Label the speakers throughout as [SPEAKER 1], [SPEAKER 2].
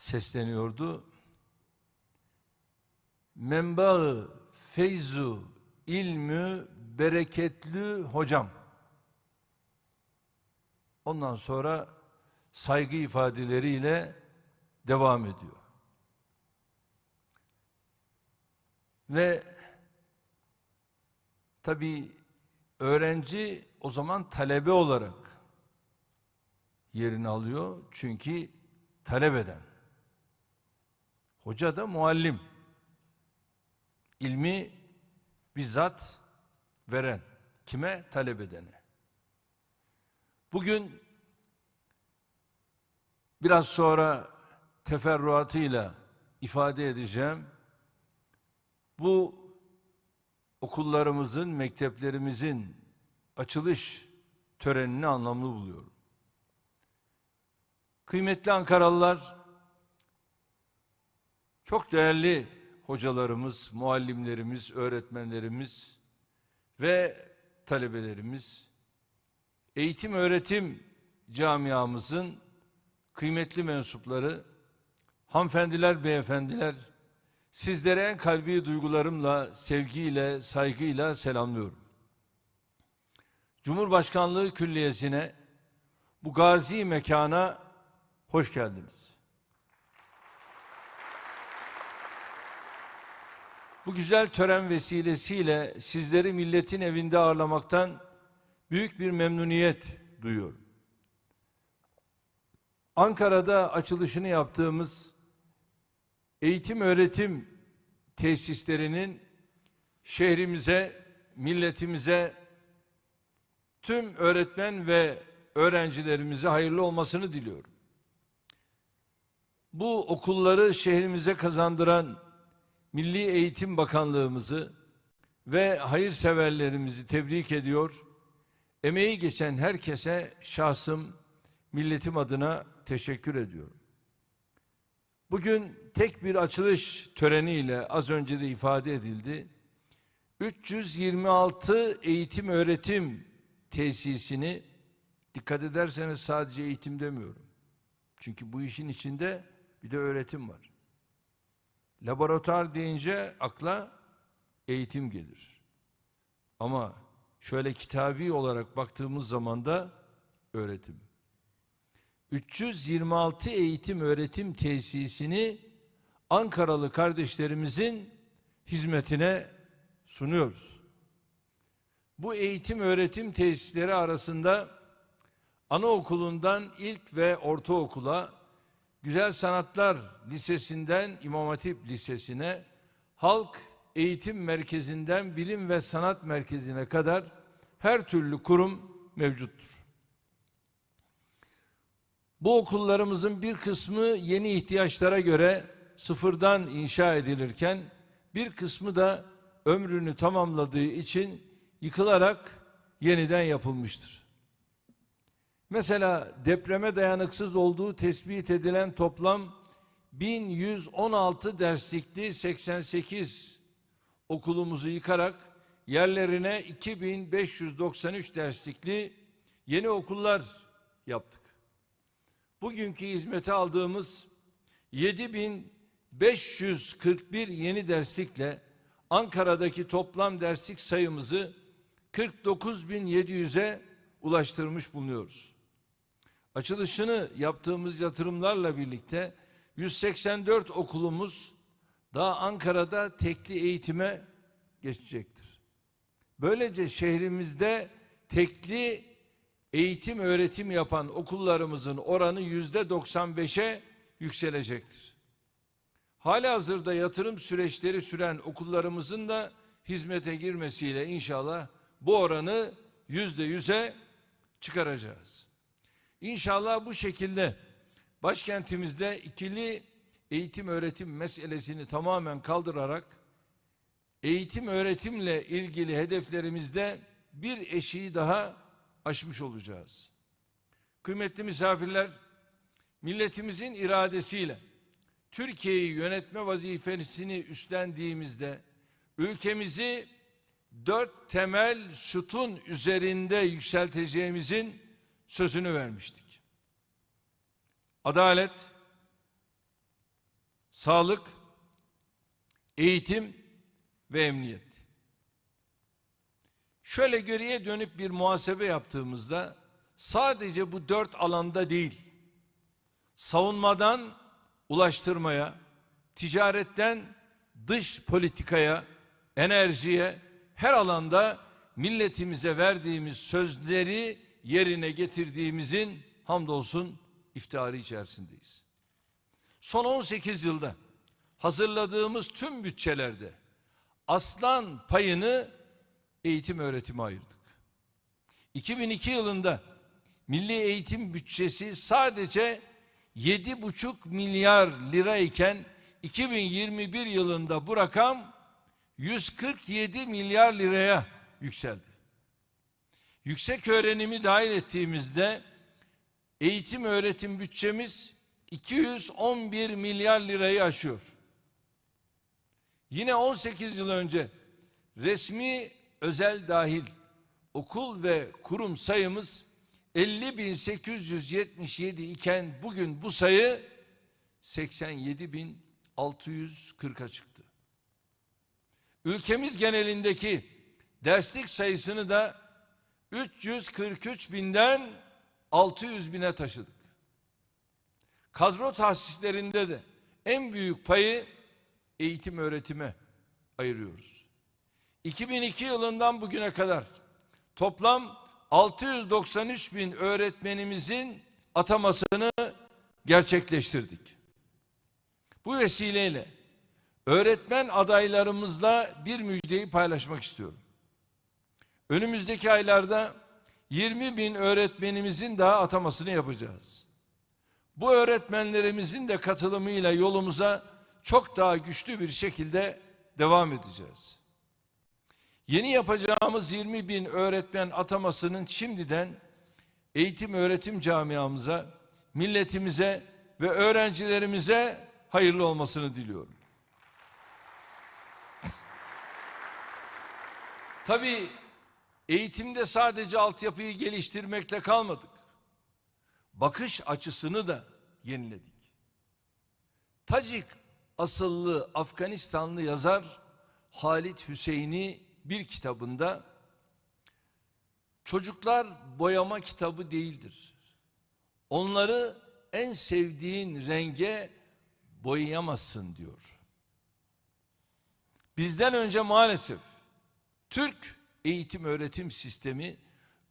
[SPEAKER 1] sesleniyordu. Menba-ı feyzu ilmü bereketli hocam. Ondan sonra saygı ifadeleriyle devam ediyor. Ve tabii öğrenci o zaman talebe olarak yerini alıyor. Çünkü talep eden. Hoca da muallim. İlmi bizzat veren. Kime? Talep edene. Bugün biraz sonra teferruatıyla ifade edeceğim. Bu okullarımızın, mekteplerimizin açılış törenini anlamlı buluyorum. Kıymetli Ankaralılar, çok değerli hocalarımız, muallimlerimiz, öğretmenlerimiz ve talebelerimiz, eğitim öğretim camiamızın kıymetli mensupları, hanımefendiler, beyefendiler, sizlere en kalbi duygularımla, sevgiyle, saygıyla selamlıyorum. Cumhurbaşkanlığı Külliyesi'ne, bu gazi mekana hoş geldiniz. Bu güzel tören vesilesiyle sizleri milletin evinde ağırlamaktan büyük bir memnuniyet duyuyorum. Ankara'da açılışını yaptığımız eğitim öğretim tesislerinin şehrimize, milletimize, tüm öğretmen ve öğrencilerimize hayırlı olmasını diliyorum. Bu okulları şehrimize kazandıran Milli Eğitim Bakanlığımızı ve hayırseverlerimizi tebrik ediyor. Emeği geçen herkese şahsım, milletim adına teşekkür ediyorum. Bugün tek bir açılış töreniyle az önce de ifade edildi. 326 eğitim öğretim tesisini, dikkat ederseniz sadece eğitim demiyorum. Çünkü bu işin içinde bir de öğretim var. Laboratuvar deyince akla eğitim gelir. Ama şöyle kitabi olarak baktığımız zaman da öğretim. 326 eğitim öğretim tesisini Ankaralı kardeşlerimizin hizmetine sunuyoruz. Bu eğitim öğretim tesisleri arasında anaokulundan ilk ve ortaokula, Güzel Sanatlar Lisesi'nden İmam Hatip Lisesi'ne, Halk Eğitim Merkezi'nden Bilim ve Sanat Merkezi'ne kadar her türlü kurum mevcuttur. Bu okullarımızın bir kısmı yeni ihtiyaçlara göre sıfırdan inşa edilirken, bir kısmı da ömrünü tamamladığı için yıkılarak yeniden yapılmıştır. Mesela depreme dayanıksız olduğu tespit edilen toplam 1116 derslikli 88 okulumuzu yıkarak yerlerine 2593 derslikli yeni okullar yaptık. Bugünkü hizmete aldığımız 7541 yeni derslikle Ankara'daki toplam derslik sayımızı 49.700'e ulaştırmış bulunuyoruz. Açılışını yaptığımız yatırımlarla birlikte 184 okulumuz daha Ankara'da tekli eğitime geçecektir. Böylece şehrimizde tekli eğitim öğretim yapan okullarımızın oranı %95'e yükselecektir. Halihazırda yatırım süreçleri süren okullarımızın da hizmete girmesiyle inşallah bu oranı %100'e çıkaracağız. İnşallah bu şekilde başkentimizde ikili eğitim öğretim meselesini tamamen kaldırarak eğitim öğretimle ilgili hedeflerimizde bir eşiği daha aşmış olacağız. Kıymetli misafirler, milletimizin iradesiyle Türkiye'yi yönetme vazifesini üstlendiğimizde ülkemizi 4 temel sütun üzerinde yükselteceğimizin sözünü vermiştik. Adalet, sağlık, eğitim ve emniyet. Şöyle geriye dönüp bir muhasebe yaptığımızda sadece bu 4 alanda değil, savunmadan ulaştırmaya, ticaretten dış politikaya, enerjiye, her alanda milletimize verdiğimiz sözleri yerine getirdiğimizin hamdolsun iftiharı içerisindeyiz. Son 18 yılda hazırladığımız tüm bütçelerde aslan payını eğitim öğretime ayırdık. 2002 yılında milli eğitim bütçesi sadece 7,5 milyar lira iken 2021 yılında bu rakam 147 milyar liraya yükseldi. Yüksek öğrenimi dahil ettiğimizde eğitim öğretim bütçemiz 211 milyar lirayı aşıyor. Yine 18 yıl önce resmi özel dahil okul ve kurum sayımız 50.877 iken bugün bu sayı 87.640'a çıktı. Ülkemiz genelindeki derslik sayısını da 343.000'den 600.000'e taşıdık. Kadro tahsislerinde de en büyük payı eğitim öğretime ayırıyoruz. 2002 yılından bugüne kadar toplam 693.000 öğretmenimizin atamasını gerçekleştirdik. Bu vesileyle öğretmen adaylarımızla bir müjdeyi paylaşmak istiyorum. Önümüzdeki aylarda 20.000 öğretmenimizin daha atamasını yapacağız. Bu öğretmenlerimizin de katılımıyla yolumuza çok daha güçlü bir şekilde devam edeceğiz. Yeni yapacağımız 20.000 öğretmen atamasının şimdiden eğitim öğretim camiamıza, milletimize ve öğrencilerimize hayırlı olmasını diliyorum. Tabii eğitimde sadece altyapıyı geliştirmekle kalmadık. Bakış açısını da yeniledik. Tacik asıllı Afganistanlı yazar Halit Hüseyin'i bir kitabında çocuklar boyama kitabı değildir. Onları en sevdiğin renge boyayamazsın diyor. Bizden önce maalesef Türk eğitim öğretim sistemi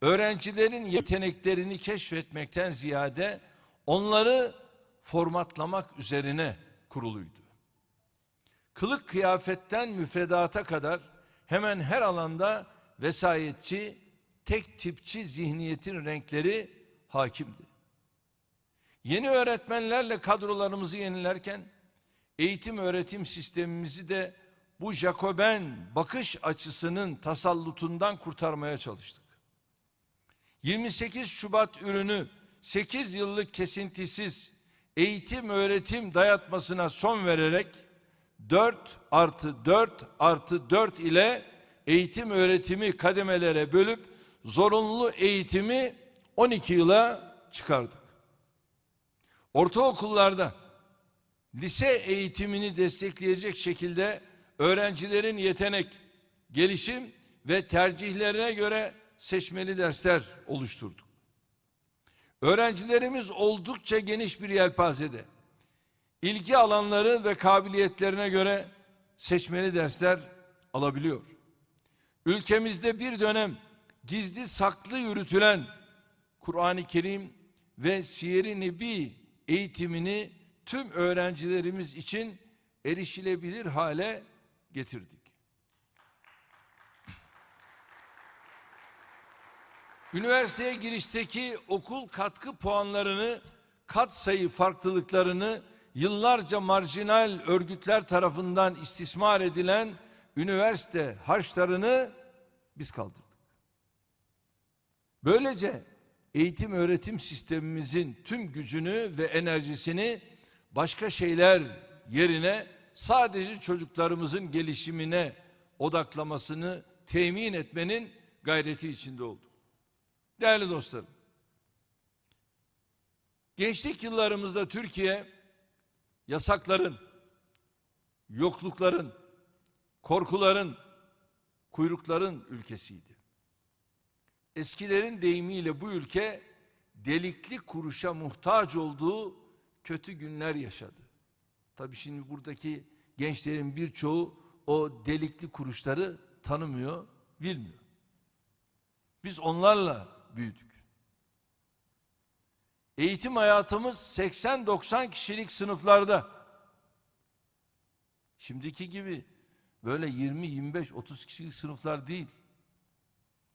[SPEAKER 1] öğrencilerin yeteneklerini keşfetmekten ziyade onları formatlamak üzerine kuruluydu. Kılık kıyafetten müfredata kadar hemen her alanda vesayetçi, tek tipçi zihniyetin renkleri hakimdi. Yeni öğretmenlerle kadrolarımızı yenilerken eğitim öğretim sistemimizi de bu Jacoben bakış açısının tasallutundan kurtarmaya çalıştık. 28 Şubat ürünü 8 yıllık kesintisiz eğitim öğretim dayatmasına son vererek 4+4+4 ile eğitim öğretimi kademelere bölüp zorunlu eğitimi 12 yıla çıkardık. Ortaokullarda lise eğitimini destekleyecek şekilde öğrencilerin yetenek, gelişim ve tercihlerine göre seçmeli dersler oluşturduk. Öğrencilerimiz oldukça geniş bir yelpazede, ilgi alanları ve kabiliyetlerine göre seçmeli dersler alabiliyor. Ülkemizde bir dönem gizli saklı yürütülen Kur'an-ı Kerim ve Siyer-i Nebi eğitimini tüm öğrencilerimiz için erişilebilir hale getirdik. Üniversiteye girişteki okul katkı puanlarını, katsayı farklılıklarını yıllarca marjinal örgütler tarafından istismar edilen üniversite harçlarını biz kaldırdık. Böylece eğitim öğretim sistemimizin tüm gücünü ve enerjisini başka şeyler yerine sadece çocuklarımızın gelişimine odaklamasını temin etmenin gayreti içinde olduk. Değerli dostlarım, gençlik yıllarımızda Türkiye yasakların, yoklukların, korkuların, kuyrukların ülkesiydi. Eskilerin deyimiyle bu ülke delikli kuruşa muhtaç olduğu kötü günler yaşadı. Tabii şimdi buradaki gençlerin birçoğu o delikli kuruşları tanımıyor, bilmiyor. Biz onlarla büyüdük. Eğitim hayatımız 80-90 kişilik sınıflarda. Şimdiki gibi böyle 20-25-30 kişilik sınıflar değil.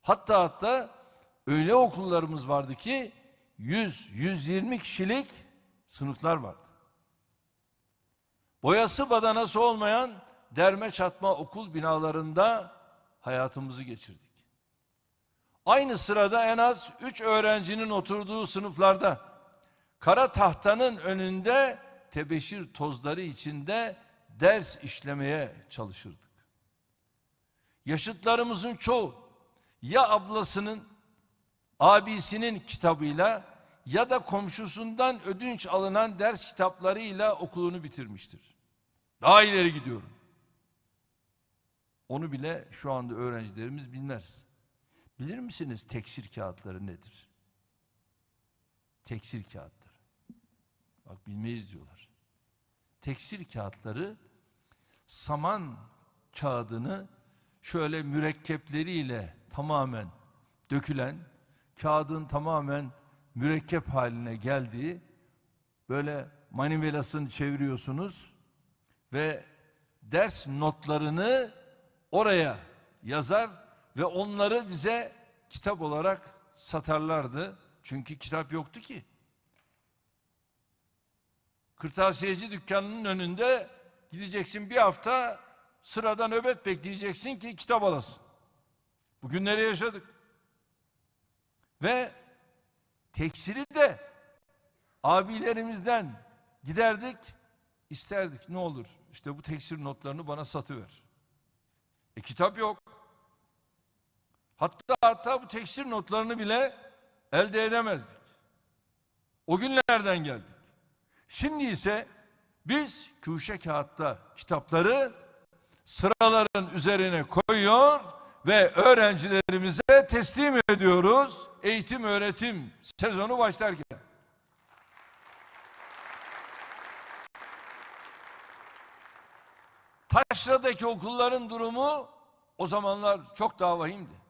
[SPEAKER 1] Hatta öyle okullarımız vardı ki 100-120 kişilik sınıflar vardı. Boyası badanası olmayan derme çatma okul binalarında hayatımızı geçirdik. Aynı sırada en az 3 öğrencinin oturduğu sınıflarda kara tahtanın önünde tebeşir tozları içinde ders işlemeye çalışırdık. Yaşıtlarımızın çoğu ya ablasının, abisinin kitabıyla ya da komşusundan ödünç alınan ders kitaplarıyla okulunu bitirmiştir. Daha ileri gidiyorum. Onu bile şu anda öğrencilerimiz bilmez. Bilir misiniz teksir kağıtları nedir? Teksir kağıtları. Bak bilmeyiz diyorlar. Teksir kağıtları saman kağıdını şöyle mürekkepleriyle tamamen dökülen, kağıdın tamamen mürekkep haline geldiği, böyle manivelasını çeviriyorsunuz ve ders notlarını oraya yazar ve onları bize kitap olarak satarlardı. Çünkü kitap yoktu ki. Kırtasiyeci dükkanının önünde gideceksin, bir hafta sırada nöbet bekleyeceksin ki kitap alasın. Bugünleri yaşadık. Ve teksiri de abilerimizden giderdik, isterdik, ne olur işte bu teksir notlarını bana satıver. Kitap yok. Hatta bu teksir notlarını bile elde edemezdik. O günlerden geldik. Şimdi ise biz kuşe kağıtta kitapları sıraların üzerine koyuyor ve öğrencilerimize teslim ediyoruz. Eğitim öğretim sezonu başlarken. Taşra'daki okulların durumu o zamanlar çok daha vahimdi.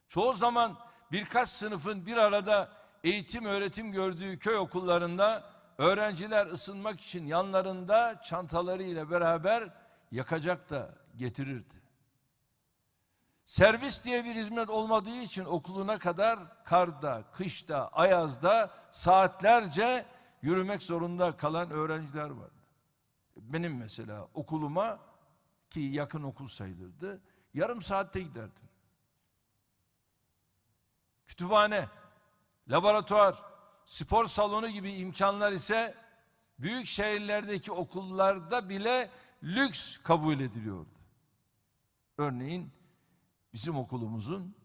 [SPEAKER 1] Çoğu zaman birkaç sınıfın bir arada eğitim öğretim gördüğü köy okullarında öğrenciler ısınmak için yanlarında çantalarıyla beraber yakacak da getirirdi. Servis diye bir hizmet olmadığı için okuluna kadar karda, kışta, ayazda saatlerce yürümek zorunda kalan öğrenciler vardı. Benim mesela okuluma, ki yakın okul sayılırdı, yarım saatte giderdim. Kütüphane, laboratuvar, spor salonu gibi imkanlar ise büyük şehirlerdeki okullarda bile lüks kabul ediliyordu. Örneğin bizim okulumuzun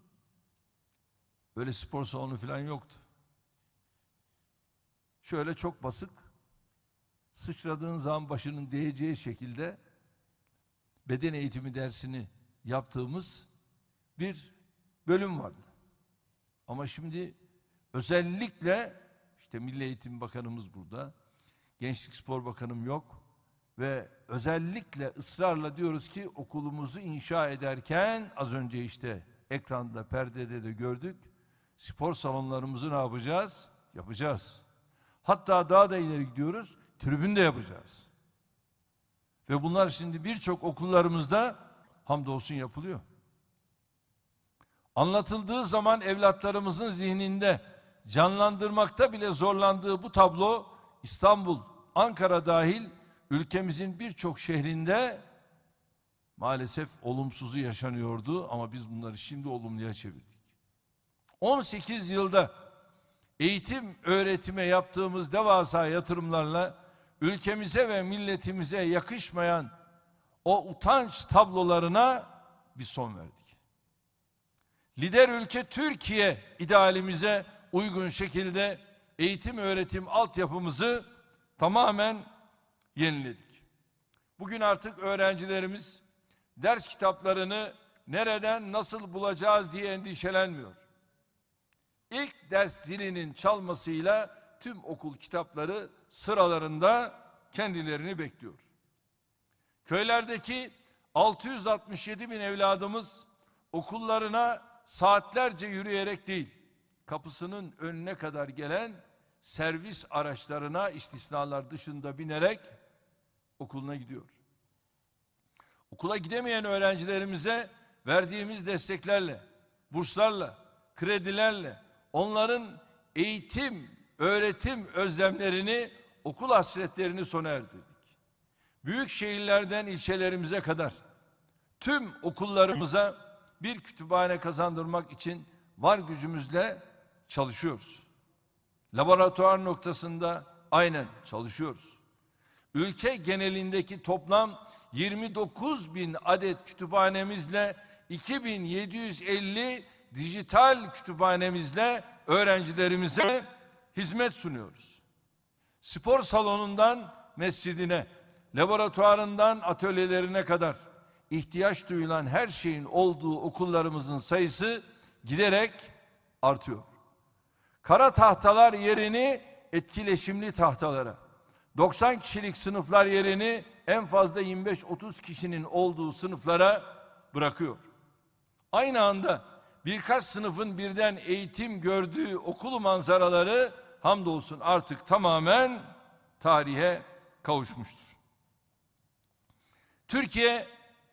[SPEAKER 1] böyle spor salonu falan yoktu. Şöyle çok basık, sıçradığın zaman başının değeceği şekilde beden eğitimi dersini yaptığımız bir bölüm vardı. Ama şimdi özellikle işte Milli Eğitim Bakanımız burada, Gençlik Spor Bakanım yok ve özellikle ısrarla diyoruz ki okulumuzu inşa ederken az önce işte ekranda, perdede de gördük, spor salonlarımızı ne yapacağız? Yapacağız. Hatta daha da ileri gidiyoruz, tribün de yapacağız. Ve bunlar şimdi birçok okullarımızda hamdolsun yapılıyor. Anlatıldığı zaman evlatlarımızın zihninde canlandırmakta bile zorlandığı bu tablo İstanbul, Ankara dahil ülkemizin birçok şehrinde maalesef olumsuzu yaşanıyordu ama biz bunları şimdi olumluya çevirdik. 18 yılda eğitim öğretime yaptığımız devasa yatırımlarla ülkemize ve milletimize yakışmayan o utanç tablolarına bir son verdik. Lider ülke Türkiye idealimize uygun şekilde eğitim öğretim altyapımızı tamamen yeniledik. Bugün artık öğrencilerimiz ders kitaplarını nereden nasıl bulacağız diye endişelenmiyor. İlk ders zilinin çalmasıyla tüm okul kitapları sıralarında kendilerini bekliyor. Köylerdeki 667 bin evladımız okullarına saatlerce yürüyerek değil, kapısının önüne kadar gelen servis araçlarına istisnalar dışında binerek okuluna gidiyor. Okula gidemeyen öğrencilerimize verdiğimiz desteklerle, burslarla, kredilerle onların eğitim, öğretim özlemlerini, okul hasretlerini sona erdirdik. Büyük şehirlerden ilçelerimize kadar tüm okullarımıza bir kütüphane kazandırmak için var gücümüzle çalışıyoruz. Laboratuvar noktasında aynen çalışıyoruz. Ülke genelindeki toplam 29 bin adet kütüphanemizle 2750 dijital kütüphanemizle öğrencilerimize hizmet sunuyoruz. Spor salonundan mescidine, laboratuvarından atölyelerine kadar ihtiyaç duyulan her şeyin olduğu okullarımızın sayısı giderek artıyor. Kara tahtalar yerini etkileşimli tahtalara, 90 kişilik sınıflar yerini en fazla 25-30 kişinin olduğu sınıflara bırakıyor. Aynı anda birkaç sınıfın birden eğitim gördüğü okul manzaraları hamdolsun artık tamamen tarihe kavuşmuştur. Türkiye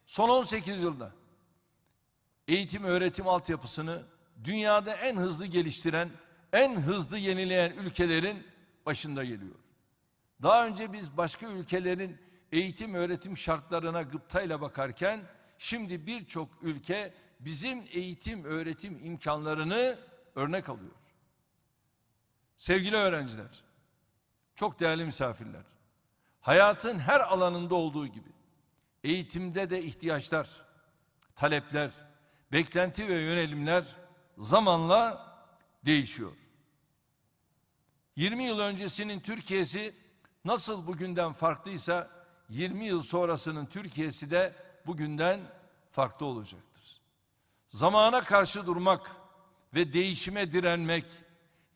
[SPEAKER 1] son 18 yılda eğitim öğretim altyapısını dünyada en hızlı geliştiren, en hızlı yenileyen ülkelerin başında geliyor. Daha önce biz başka ülkelerin eğitim öğretim şartlarına gıptayla bakarken şimdi birçok ülke bizim eğitim öğretim imkanlarını örnek alıyor. Sevgili öğrenciler, çok değerli misafirler, hayatın her alanında olduğu gibi eğitimde de ihtiyaçlar, talepler, beklenti ve yönelimler zamanla değişiyor. 20 yıl öncesinin Türkiye'si nasıl bugünden farklıysa 20 yıl sonrasının Türkiye'si de bugünden farklı olacaktır. Zamana karşı durmak ve değişime direnmek,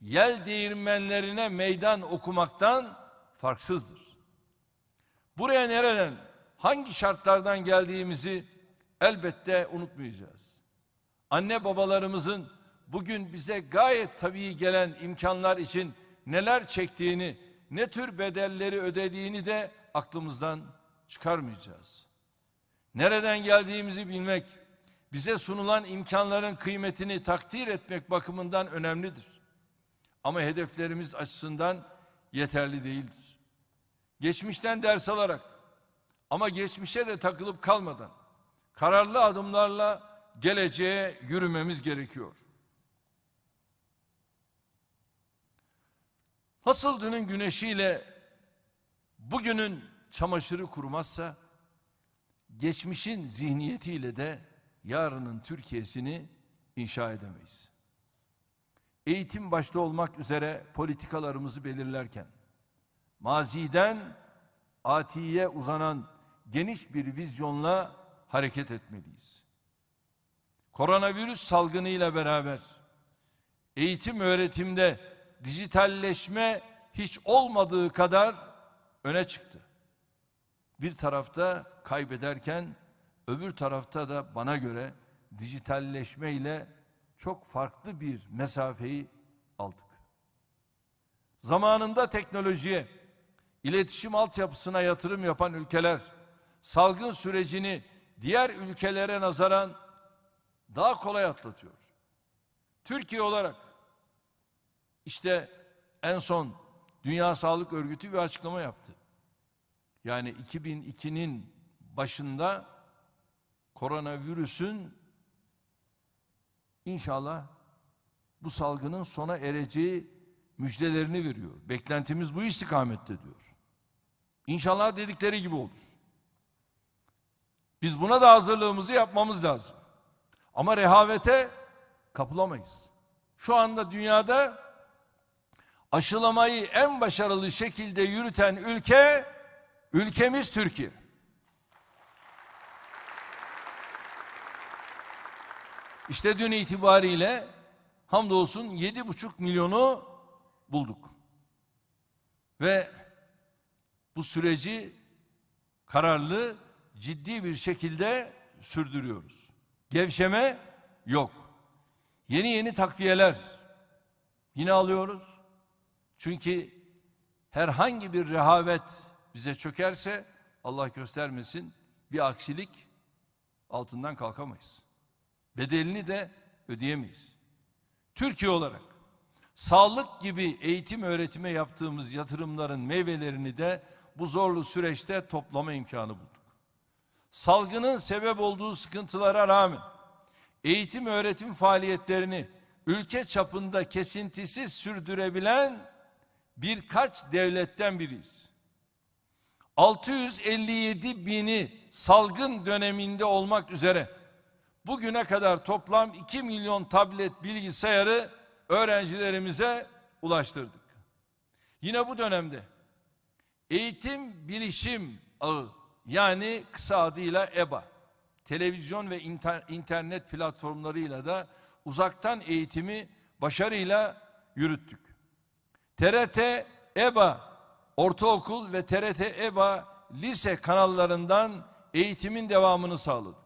[SPEAKER 1] yel değirmenlerine meydan okumaktan farksızdır. Buraya nereden, hangi şartlardan geldiğimizi elbette unutmayacağız. Anne babalarımızın bugün bize gayet tabii gelen imkanlar için neler çektiğini, ne tür bedelleri ödediğini de aklımızdan çıkarmayacağız. Nereden geldiğimizi bilmek, bize sunulan imkanların kıymetini takdir etmek bakımından önemlidir. Ama hedeflerimiz açısından yeterli değildir. Geçmişten ders alarak ama geçmişe de takılıp kalmadan kararlı adımlarla geleceğe yürümemiz gerekiyor. Nasıl dünün güneşiyle bugünün çamaşırı kurumazsa, geçmişin zihniyetiyle de yarının Türkiye'sini inşa edemeyiz. Eğitim başta olmak üzere politikalarımızı belirlerken, maziden atiye uzanan geniş bir vizyonla hareket etmeliyiz. Koronavirüs salgınıyla beraber eğitim öğretimde dijitalleşme hiç olmadığı kadar öne çıktı. Bir tarafta kaybederken öbür tarafta da bana göre dijitalleşme ile çok farklı bir mesafeyi aldık. Zamanında teknolojiye, iletişim altyapısına yatırım yapan ülkeler salgın sürecini diğer ülkelere nazaran daha kolay atlatıyor. Türkiye olarak işte en son Dünya Sağlık Örgütü bir açıklama yaptı. Yani 2002'nin başında koronavirüsün inşallah bu salgının sona ereceği müjdelerini veriyor. Beklentimiz bu istikamette diyor. İnşallah dedikleri gibi olur. Biz buna da hazırlığımızı yapmamız lazım. Ama rehavete kapılamayız. Şu anda dünyada aşılamayı en başarılı şekilde yürüten ülkemiz Türkiye. İşte dün itibariyle hamdolsun 7,5 milyonu bulduk. Ve bu süreci kararlı, ciddi bir şekilde sürdürüyoruz. Gevşeme yok. Yeni takviyeler yine alıyoruz. Çünkü herhangi bir rehavet bize çökerse Allah göstermesin bir aksilik altından kalkamayız. Bedelini de ödeyemeyiz. Türkiye olarak sağlık gibi eğitim öğretime yaptığımız yatırımların meyvelerini de bu zorlu süreçte toplama imkanı bulduk. Salgının sebep olduğu sıkıntılara rağmen eğitim öğretim faaliyetlerini ülke çapında kesintisiz sürdürebilen birkaç devletten biriyiz. 657 bini salgın döneminde olmak üzere bugüne kadar toplam 2 milyon tablet bilgisayarı öğrencilerimize ulaştırdık. Yine bu dönemde eğitim bilişim ağı, yani kısa adıyla EBA, televizyon ve internet platformlarıyla da uzaktan eğitimi başarıyla yürüttük. TRT EBA ortaokul ve TRT EBA lise kanallarından eğitimin devamını sağladık.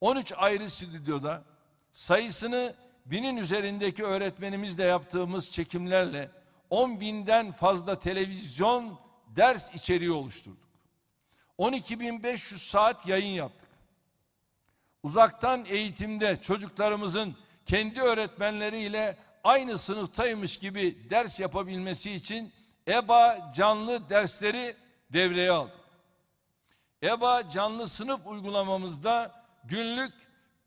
[SPEAKER 1] 13 ayrı stüdyoda sayısını 1000'in üzerindeki öğretmenimizle yaptığımız çekimlerle 10.000'den fazla televizyon ders içeriği oluşturduk. 12.500 saat yayın yaptık. Uzaktan eğitimde çocuklarımızın kendi öğretmenleriyle aynı sınıftaymış gibi ders yapabilmesi için EBA canlı dersleri devreye aldık. EBA canlı sınıf uygulamamızda günlük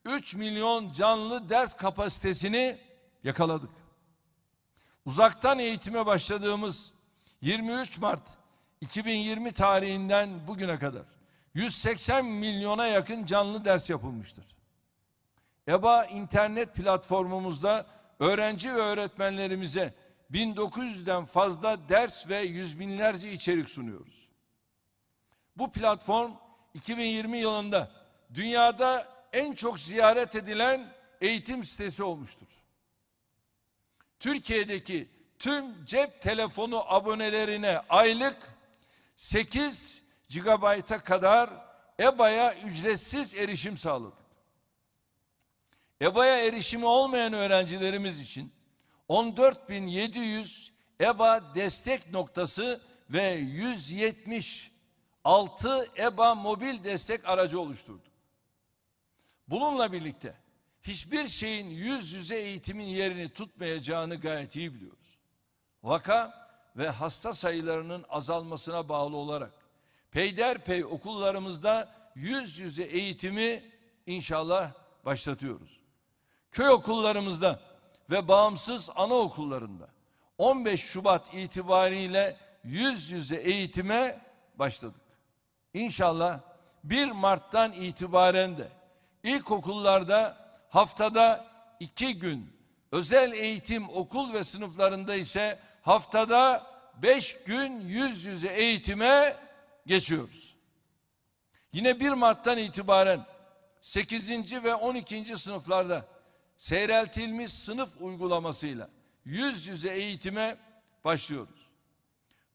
[SPEAKER 1] 3 milyon canlı ders kapasitesini yakaladık. Uzaktan eğitime başladığımız 23 Mart 2020 tarihinden bugüne kadar 180 milyona yakın canlı ders yapılmıştır. EBA internet platformumuzda öğrenci ve öğretmenlerimize 1900'den fazla ders ve yüz binlerce içerik sunuyoruz. Bu platform 2020 yılında dünyada en çok ziyaret edilen eğitim sitesi olmuştur. Türkiye'deki tüm cep telefonu abonelerine aylık 8 GB'a kadar EBA'ya ücretsiz erişim sağladık. EBA'ya erişimi olmayan öğrencilerimiz için 14.700 EBA destek noktası ve 176 EBA mobil destek aracı oluşturduk. Bununla birlikte hiçbir şeyin yüz yüze eğitimin yerini tutmayacağını gayet iyi biliyoruz. Vaka ve hasta sayılarının azalmasına bağlı olarak peyderpey okullarımızda yüz yüze eğitimi inşallah başlatıyoruz. Köy okullarımızda ve bağımsız anaokullarında 15 Şubat itibariyle yüz yüze eğitime başladık. İnşallah 1 Mart'tan itibaren de ilkokullarda haftada 2 gün, özel eğitim okul ve sınıflarında ise haftada 5 gün yüz yüze eğitime geçiyoruz. Yine 1 Mart'tan itibaren 8. ve 12. sınıflarda seyreltilmiş sınıf uygulamasıyla yüz yüze eğitime başlıyoruz.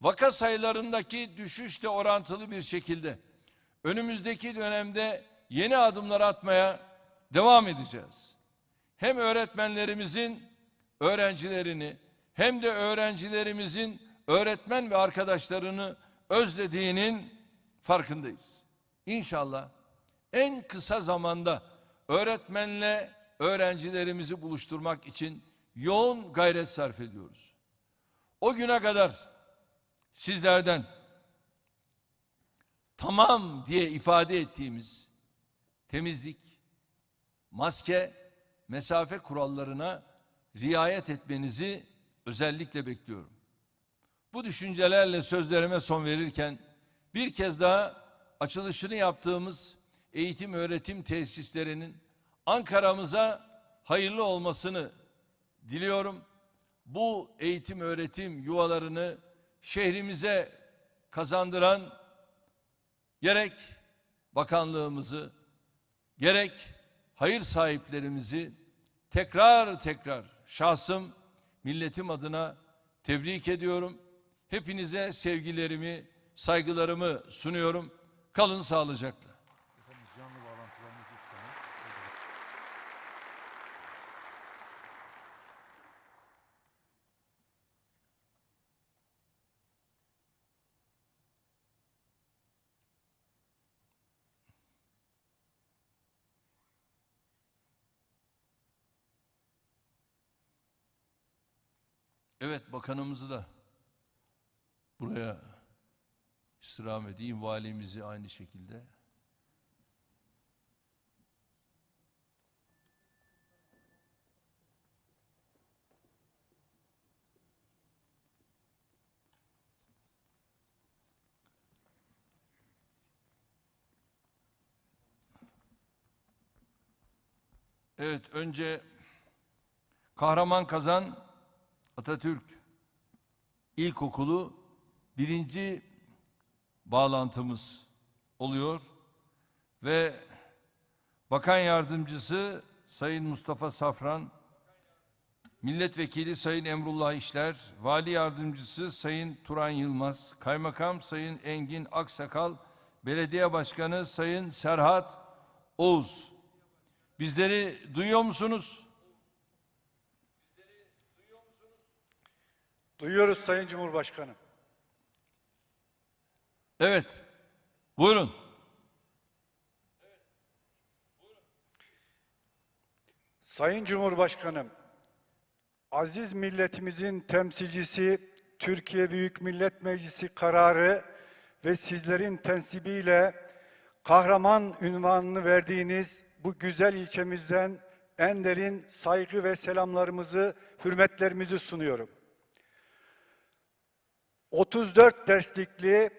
[SPEAKER 1] Vaka sayılarındaki düşüşle orantılı bir şekilde önümüzdeki dönemde yeni adımlar atmaya devam edeceğiz. Hem öğretmenlerimizin öğrencilerini hem de öğrencilerimizin öğretmen ve arkadaşlarını özlediğinin farkındayız. İnşallah en kısa zamanda öğretmenle öğrencilerimizi buluşturmak için yoğun gayret sarf ediyoruz. O güne kadar sizlerden tamam diye ifade ettiğimiz temizlik, maske, mesafe kurallarına riayet etmenizi özellikle bekliyorum. Bu düşüncelerle sözlerime son verirken bir kez daha açılışını yaptığımız eğitim öğretim tesislerinin Ankara'mıza hayırlı olmasını diliyorum. Bu eğitim öğretim yuvalarını şehrimize kazandıran gerek bakanlığımızı, gerek hayır sahiplerimizi tekrar şahsım, milletim adına tebrik ediyorum. Hepinize sevgilerimi, saygılarımı sunuyorum. Kalın sağlıcakla. Evet, bakanımızı da buraya istirham edeyim, valimizi aynı şekilde. Evet, önce Kahraman Atatürk İlkokulu birinci bağlantımız oluyor ve Bakan Yardımcısı Sayın Mustafa Safran, Milletvekili Sayın Emrullah İşler, Vali Yardımcısı Sayın Turan Yılmaz, Kaymakam Sayın Engin Aksakal, Belediye Başkanı Sayın Serhat Oğuz. Bizleri duyuyor musunuz?
[SPEAKER 2] Duyuyoruz Sayın Cumhurbaşkanım.
[SPEAKER 1] Evet. Buyurun.
[SPEAKER 2] Sayın Cumhurbaşkanım, aziz milletimizin temsilcisi Türkiye Büyük Millet Meclisi kararı ve sizlerin tensibiyle kahraman unvanını verdiğiniz bu güzel ilçemizden en derin saygı ve selamlarımızı, hürmetlerimizi sunuyorum. 34 derslikli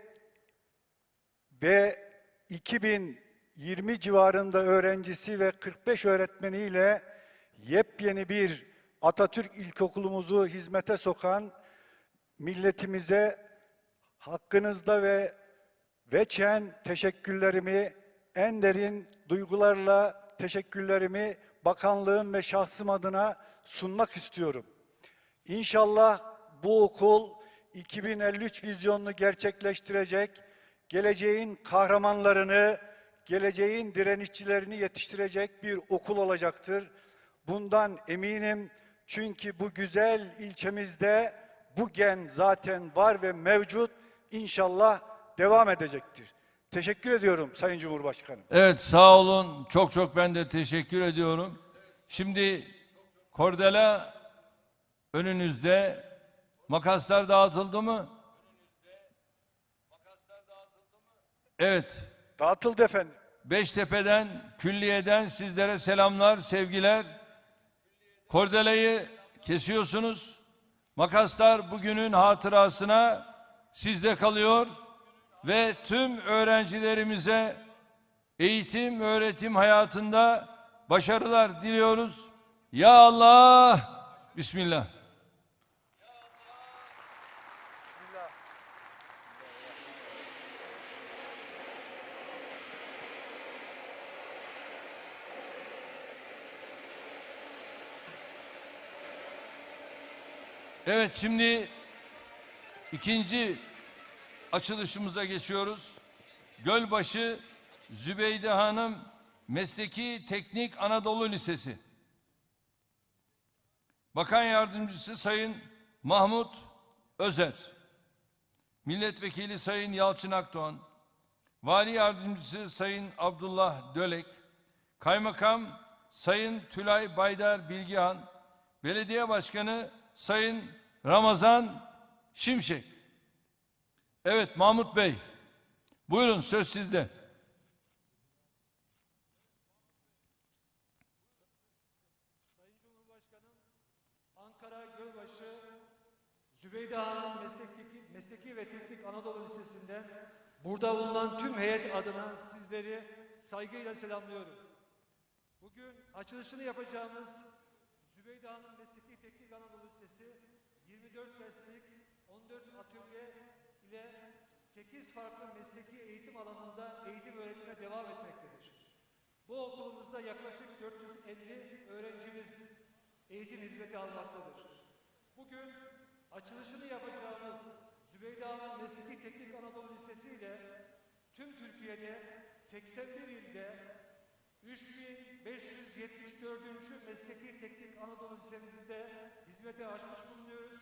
[SPEAKER 2] ve 2020 civarında öğrencisi ve 45 öğretmeniyle yepyeni bir Atatürk İlkokulumuzu hizmete sokan milletimize hakkınızda ve veçen teşekkürlerimi, en derin duygularla teşekkürlerimi bakanlığım ve şahsım adına sunmak istiyorum. İnşallah bu okul 2053 vizyonunu gerçekleştirecek, geleceğin kahramanlarını, geleceğin direnişçilerini yetiştirecek bir okul olacaktır. Bundan eminim, çünkü bu güzel ilçemizde bu gen zaten var ve mevcut, İnşallah devam edecektir. Teşekkür ediyorum Sayın Cumhurbaşkanım.
[SPEAKER 1] Evet, sağ olun. Çok ben de teşekkür ediyorum. Şimdi kordela önünüzde. Makaslar dağıtıldı mı? Evet.
[SPEAKER 2] Dağıtıldı efendim.
[SPEAKER 1] Beştepe'den, külliyeden sizlere selamlar, sevgiler. Kordelayı kesiyorsunuz. Makaslar bugünün hatırasına sizde kalıyor ve tüm öğrencilerimize eğitim, öğretim hayatında başarılar diliyoruz. Ya Allah, Bismillah. Evet, şimdi ikinci açılışımıza geçiyoruz. Gölbaşı Zübeyde Hanım Mesleki Teknik Anadolu Lisesi. Bakan Yardımcısı Sayın Mahmut Özer. Milletvekili Sayın Yalçın Akdoğan. Vali Yardımcısı Sayın Abdullah Dölek. Kaymakam Sayın Tülay Baydar Bilgihan. Belediye Başkanı Sayın Ramazan Şimşek. Evet, Mahmut Bey. Buyurun, söz sizde.
[SPEAKER 3] Sayın Cumhurbaşkanım, Ankara Gölbaşı Zübeyde Hanım Mesleki ve Teknik Anadolu Lisesi'nden burada bulunan tüm heyet adına sizleri saygıyla selamlıyorum. Bugün açılışını yapacağımız Zübeyde Hanım Mesleki Teknik Anadolu Lisesi 24 derslik 14 atölye ile 8 farklı mesleki eğitim alanında eğitim öğretime devam etmektedir. Bu okulumuzda yaklaşık 450 öğrencimiz eğitim hizmeti almaktadır. Bugün açılışını yapacağımız Zübeyde Hanım Mesleki Teknik Anadolu Lisesi ile tüm Türkiye'de 81 ilde 3574. Mesleki Teknik Anadolu Lisemizde hizmete açmış bulunuyoruz.